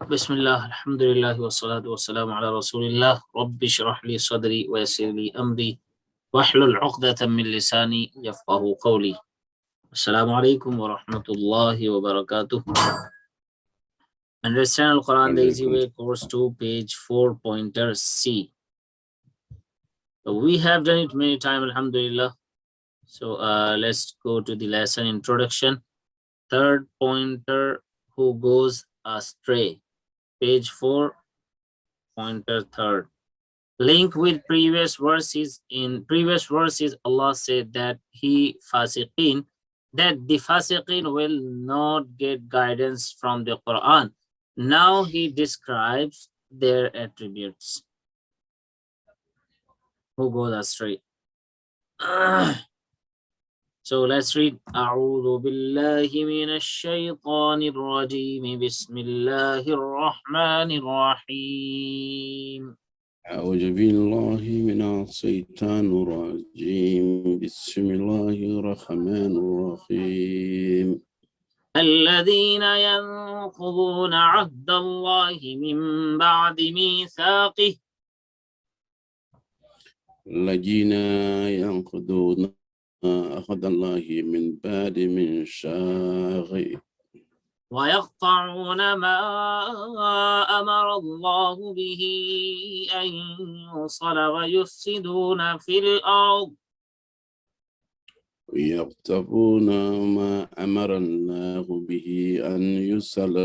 بسم الله الحمد لله والصلاة والسلام على رسول الله رب اشرح لي صدري ويسر لي أمري واحلل عقدة من لساني يفقه قولي. السلام عليكم ورحمة الله وبركاته. Understand Al-Quran the Easy Way, course 2, page 4, pointer C. So we have done it many times, alhamdulillah. So let's go to the lesson introduction. Third pointer, who goes astray. Page 4, pointer third. Link with previous verses. In previous verses, Allah said that the fasiqeen will not get guidance from the Quran. Now he describes their attributes. Who goes astray? So let's read. أعوذ بالله من الشيطان الرجيم بسم الله الرحمن الرحيم. أعوذ بالله من الشيطان الرجيم بسم الله الرحمن الرحيم. الذين ينقضون عهد الله من بعد ميثاقه. الذين ينقضون عهد الله من بعد ميثاقه ويقطعون ما أمر الله به أن يوصل ويفسدون في الأرض. ويقطعون ما أمر الله به أن يوصل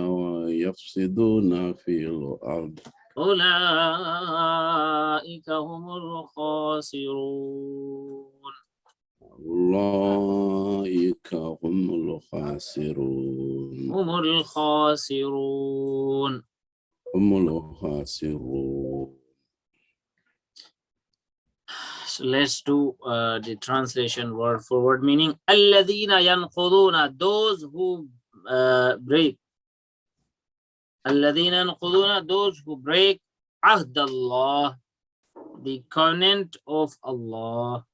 ويفسدون في الأرض. أولئك هم الخاسرون. أولئك هم الخاسرون. هم الخاسرون. هم الخاسرون. So let's do the translation word for word meaning. الذين ينقضون, those who break. الذين ينقضون, those who break عهد الله, the covenant of Allah.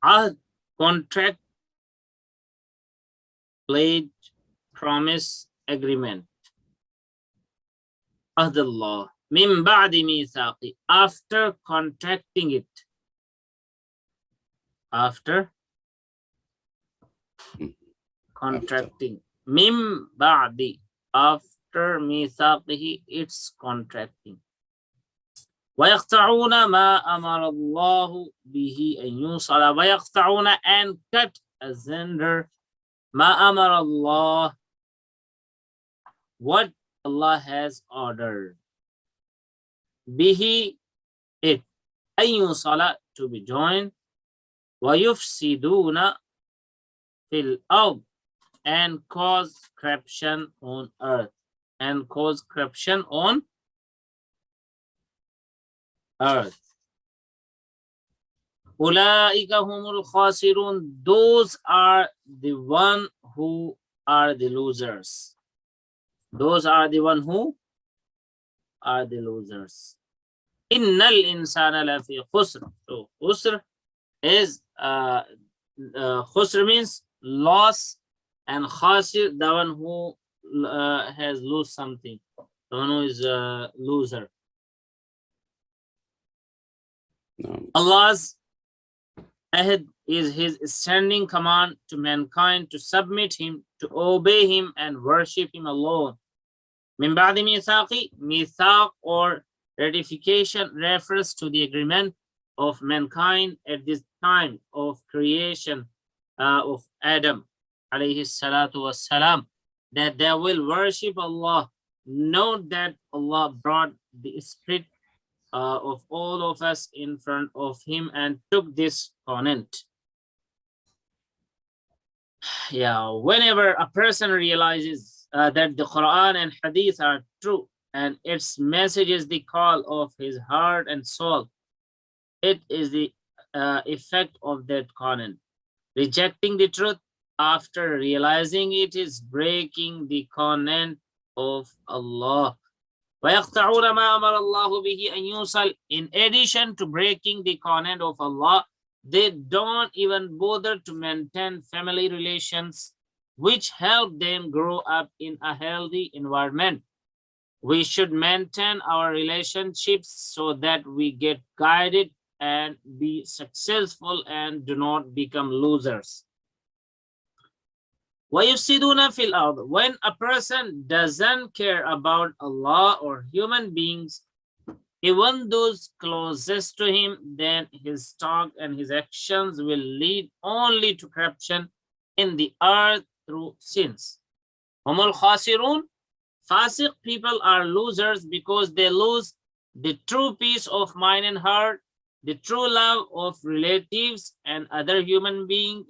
Ahd, contract, pledge, promise, agreement. Ahd Allah. Min ba'di mithaqi, after contracting it. After contracting. Min ba'di, after mithaqihi, it's contracting. وَيَقْطَعُونَ مَا أَمَرَ اللَّهُ بِهِ أَن يُوصَلَ. وَيَقْطَعُونَ, and cut asunder مَا أَمَرَ اللَّهُ, what Allah has ordered. بِهِ, it. أَن يُوصَلَ, to be joined. وَيُفْسِدُونَ فِي الْأَرْضِ, and cause corruption on earth. And cause corruption on earth. أولئك هم الخاسرون, those are the one who are the losers. Those are the one who are the losers. إن الإنسان لفي خسر. So خسر is خسر means loss, and khasir, the one who has lost something, the one who is a loser. No. Allah's ahd is his standing command to mankind to submit him, to obey him, and worship him alone. Min ba'di mithaqi, mithaq or ratification refers to the agreement of mankind at this time of creation of Adam alayhi salatu wassalam, that they will worship Allah. Note that Allah brought the spirit of all of us in front of him and took this covenant. Yeah, whenever a person realizes that the Quran and Hadith are true and its message is the call of his heart and soul, it is the effect of that covenant. Rejecting the truth after realizing it is breaking the covenant of Allah. وَيَقْطَعُونَ مَا أَمَرَ اللَّهُ بِهِ أَن يُوصَلَ. In addition to breaking the covenant of Allah, they don't even bother to maintain family relations which help them grow up in a healthy environment. We should maintain our relationships so that we get guided and be successful and do not become losers. وَيُفْسِدُونَ فِي الْأَرْضِ. When a person doesn't care about Allah or human beings, even those closest to him, then his talk and his actions will lead only to corruption in the earth through sins. Humul khasirun. Fasiq people are losers because they lose the true peace of mind and heart, the true love of relatives and other human beings,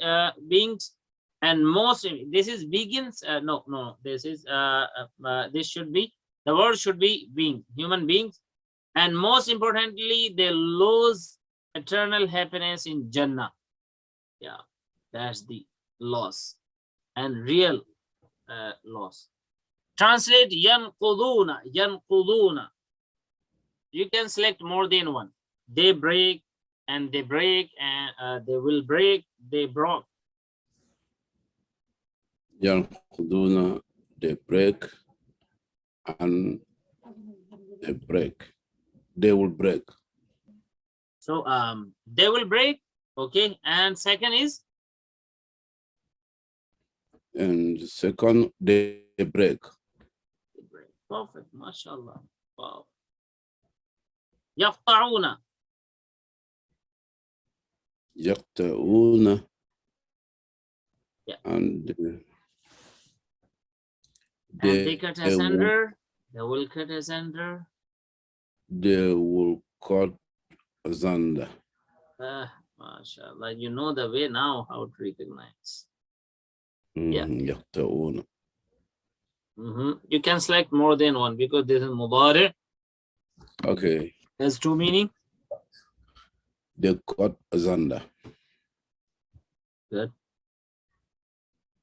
and most. This is begins. No. This is this should be, the word should be being, human beings, and most importantly, they lose eternal happiness in Jannah. Yeah, that's the loss and real loss. Translate yanquduna, yanquduna. You can select more than one. They break, and they break, and they will break, they broke. Yanquduna, they break, and they break. They will break. So they will break. Okay, and second is? And the second, they break. They break. Perfect, mashallah. Wow. Yaqta'una. Yaqta'una. Yeah. And they cut asunder. They will cut asunder. They will cut asunder. Mashallah, you know the way now how to recognize. Yeah. Yaqta'una. You can select more than one because this is mudari. Okay. Has two meaning. They cut asunder. Good.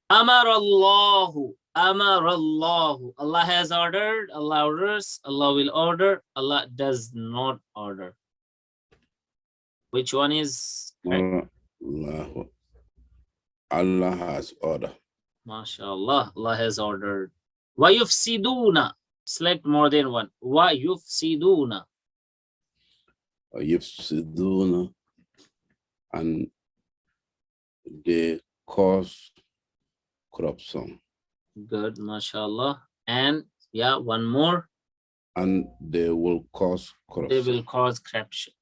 Amar Allahu. Amar Allahu. Allah has ordered. Allah orders. Allah will order. Allah does not order. Which one is correct? Allah has ordered. MashaAllah. Allah has ordered. Wa yufsiduna. Select more than one. Wa yufsiduna. Yufsiduna, and they cause corruption. Good, mashallah. And yeah, one more. And they will cause corruption. They will cause corruption.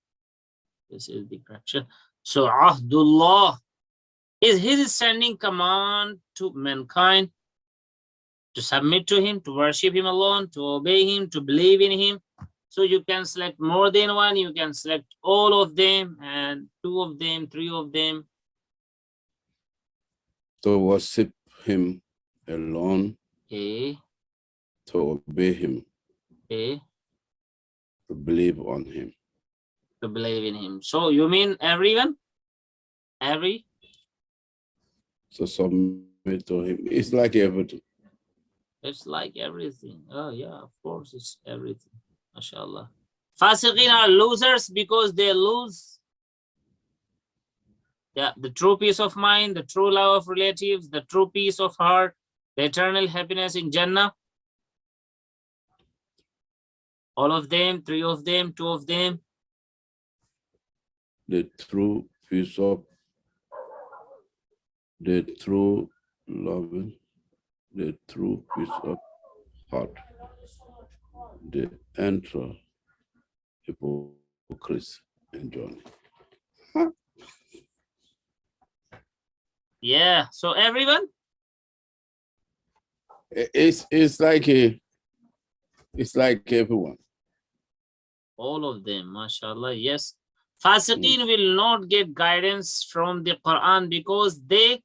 This is the corruption. So Ahdullah is his standing command to mankind to submit to him, to worship him alone, to obey him, to believe in him. So you can select more than one, you can select all of them, and two of them, three of them. To worship him alone. Okay. To obey him. Okay. To believe on him. To believe in him. So you mean everyone? Every? So submit to him. It's like everything. It's like everything. Oh yeah, of course it's everything. MashaAllah. Fasiqeen are losers because they lose the true peace of mind, the true love of relatives, the true peace of heart, the eternal happiness in Jannah. All of them, three of them, two of them. The true peace of, the true loving, the true peace of heart, the enter hypocrisy and journey. Yeah, so everyone? It's like everyone. All of them, mashallah, yes. Fasiqeen will not get guidance from the Quran because they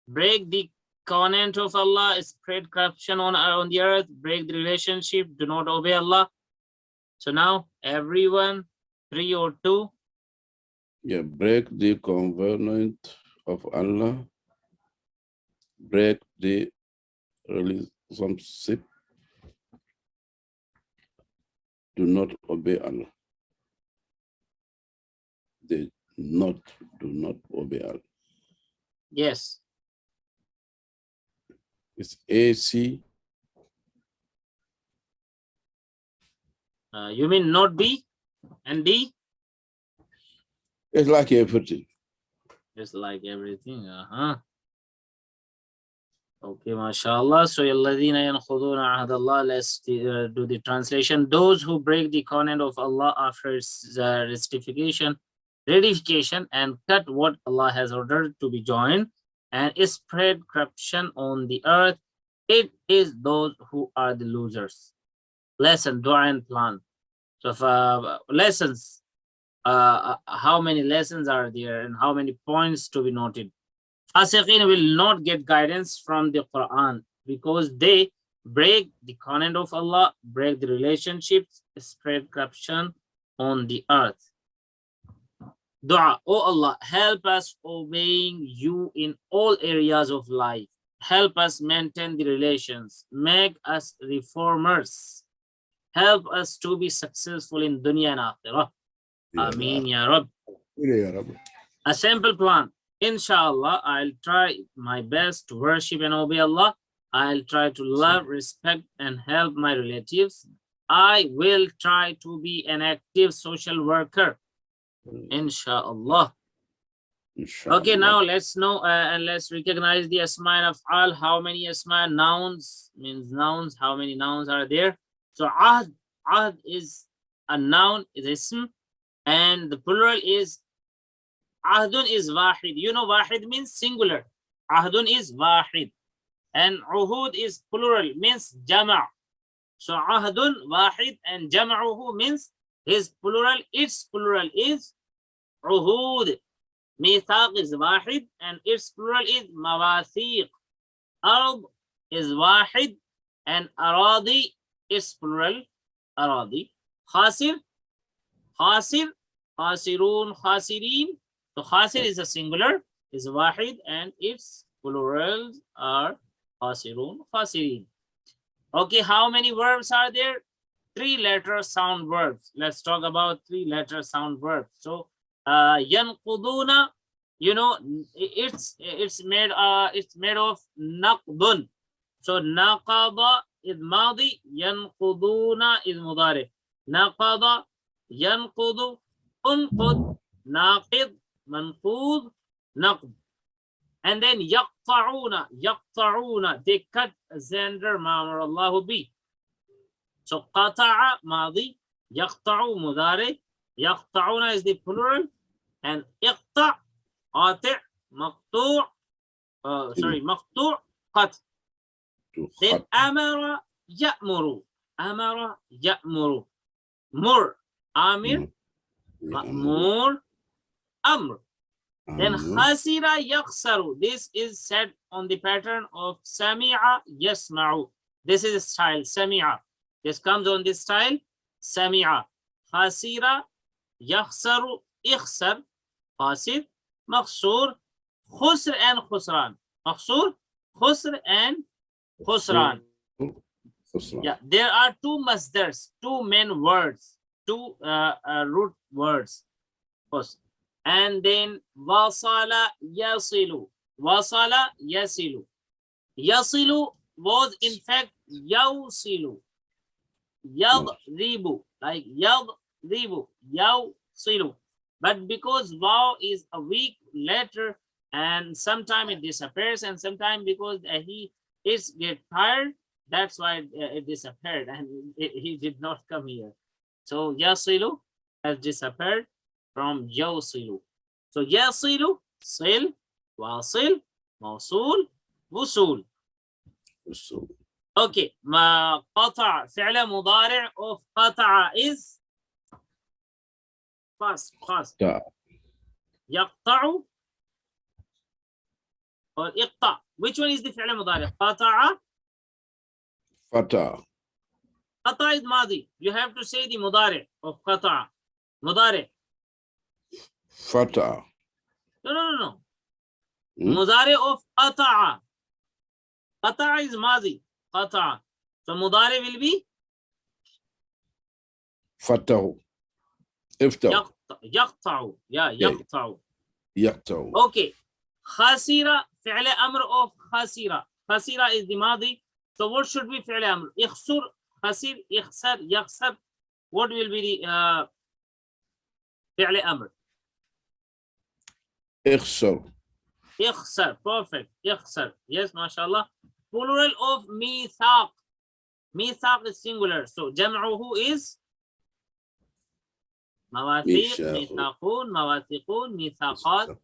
break the covenant of Allah, spread corruption on the earth, break the relationship, do not obey Allah. So now everyone, three or two. Yeah, break the covenant of Allah, break the relationship, do not obey Allah. They do not obey Allah. Yes. It's AC. You mean not B and D? It's like everything. It's like everything. Okay, mashallah. So, alladhina yankhuduna ahd Allah. Let's do the translation. Those who break the covenant of Allah after its ratification, and cut what Allah has ordered to be joined, and spread corruption on the earth, it is those who are the losers. Lesson, dua and plan. So, lessons. How many lessons are there and how many points to be noted? Fasiqeen will not get guidance from the Quran because they break the covenant of Allah, break the relationships, spread corruption on the earth. Dua, oh Allah, help us obeying you in all areas of life. Help us maintain the relations. Make us reformers. Help us to be successful in dunya and akhirah. Ameen ya Rabb. A simple plan. Inshallah, I'll try my best to worship and obey Allah. I'll try to love, respect, and help my relatives. I will try to be an active social worker. Inshallah. Okay, now let's know and let's recognize the asma and af'al. How many asma? Nouns means nouns. How many nouns are there? So ahd is a noun, is ism, and the plural is ahdun is wahid. You know wahid means singular. Ahdun is wahid. And uhud is plural, means jama'. So ahdun wahid and jama'uhu means his plural, its plural is uhud. Mithaq is wahid and its plural is mawathiq. Ard is wahid and aradi is plural aradi. Khasir, khasir, khasirun, khasirin. So khasir is a singular, is wahid, and its plurals are khasirun, khasirin. Okay, how many verbs are there? 3-letter sound verbs. Let's talk about 3-letter sound verbs. So yanquduna, you know, it's made of naqdun. So naqada is madi, yanquduna is mudari. Naqada, yanqudu, unqud, naqid, manqud, naqd. And then yaqta'una, yaqta'una, they cut zender ma'amar Allahu bi. So qata'a madi, yaqta'u mudari, yaqta'una is the plural, and iqta', qati', maqtu', maqtu', qat'. Then amara ya'muru, amara ya'muru, mur, amir, ma'mur, amr. Then khasira yakhsaru. This is said on the pattern of sami'a yasma'u. This is a style, sami'a. This comes on this style, sami'a. Khasira yakhsaru, ikhsar, khasir, makhsur, khusr and khusran. Makhsur, khusr and khusran. Yeah, there are two masdars, two main words, two root words. And then wasala yasilu. Wasala yasilu. Yasilu was in fact yawsilu. Yadribu, like yadribu, yawsilu. But because waw is a weak letter and sometimes it disappears and sometimes because he is get tired, that's why it disappeared and he did not come here. So yasilu has disappeared from yawsilu. So yasilu, sil, wasil, mawsul, wusul. Okay, ma qata' fi'la mudari' of qata'a is fast. Yaqta'u or iqta'. Which one is the fi'la mudari'? Qata'a? Fata. Qata' is madi. You have to say the mudari' of qata'a. Mudari'. Fata. No. Mudari of qata'a. Qata'a is madi. Qata'a. So mudari will be Fatahu. Iftah. Yaqta'u. Yeah, yaqta'u. Yaqta'u. Okay. Khasira, fi'la amr of khasira. خسر is the madi. So what should be fi'l amr? Ikhsur, khasir, ikhsar, yakhsar. What will be the fi'l amr? اخسر. Ikhsar, perfect. Ikhsar, yes, mashallah. Plural of mithaq. Mithaq is singular, so jam'uhu is mawathiq, mithaqun, mawathiqun, mithaqat.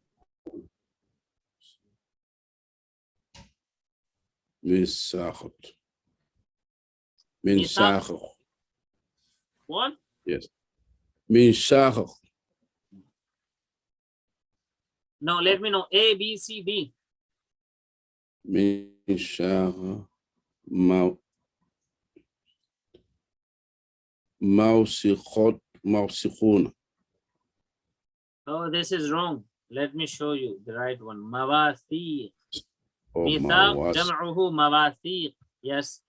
ميثاق. ميثاق. What? Yes. ميثاق. No, let me know. A, B, C, D. ميثاق. موثقون. Oh, this is wrong. Let me show you the right one. Mawathiq. Oh, Mithaq, jam'uhu mawathiq. Yes.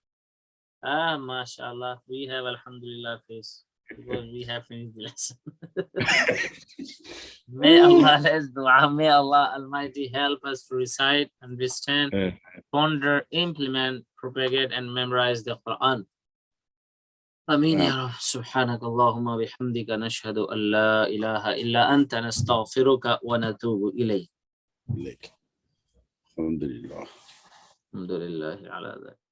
Ah, mashallah. We have alhamdulillah face because we have finished the lesson. May Allah, let's dua. May Allah Almighty help us to recite, understand, ponder, implement, propagate, and memorize the Quran. Ameen ya Rabb. Subhanaka Allahumma bihamdika nashhadu an la ilaha illa anta nastaghfiruka wa natubu ilayk. الحمد لله. Alhamdulillah ala dhalik.